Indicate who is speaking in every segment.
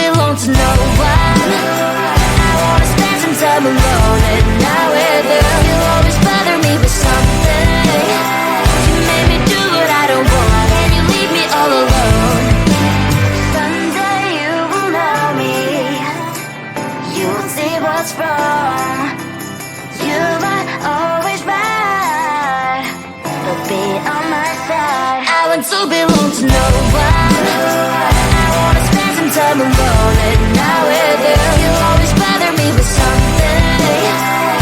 Speaker 1: belong to no one. I wanna spend some time alone and not with you. You always bother me with something. You made me do what I don't want, and you leave me all alone. Someday you will know me. You will see what's wrong. You might always right, but be on my side. I want to belong to no one. I wanna spend some time alone and not with you. You always bother me with something.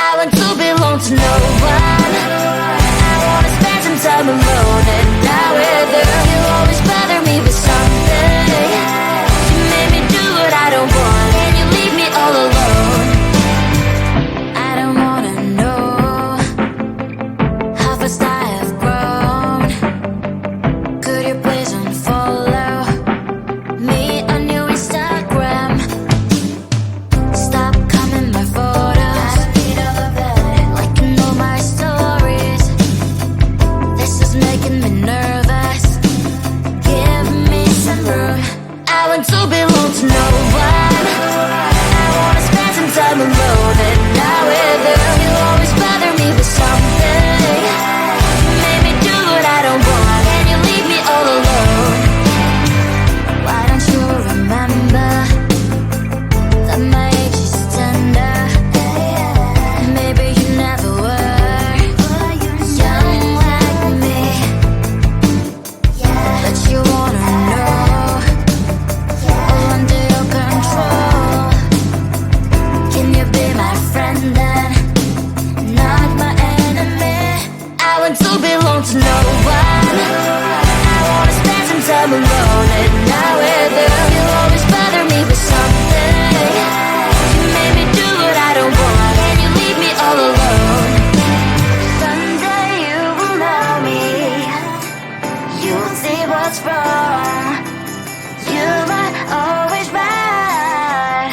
Speaker 1: I want to belong to no one. I wanna spend some time alone, and now with you, you always bother me with something. You made me do what I don't want, and you leave me all alone. I don't wanna know how fast I have grown. Could you please unfollow me on your Instagram? Stop coming my photos, liking all my stories. This is making me nervous. Give me some room. I want to belong to no one. I wanna spend some time alone, and now with you, you always bother me with something. You made me do what I don't want, and you leave me all alone. Why don't you remember that my age is tender? Maybe you never were young like me, but you wanna know all under your control. Can you be my friend then, not my enemy? I want to belong to no one. I wanna spend some time alone, and now with you, you always bother me with something. You made me do what I don't want, and you leave me all alone. Someday you will know me, you'll see what's wrong. You might always right,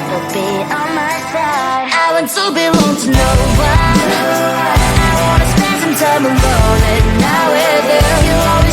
Speaker 1: but be on my side. I want to belong to no one. I wanna spend some time alone, and now with you, you always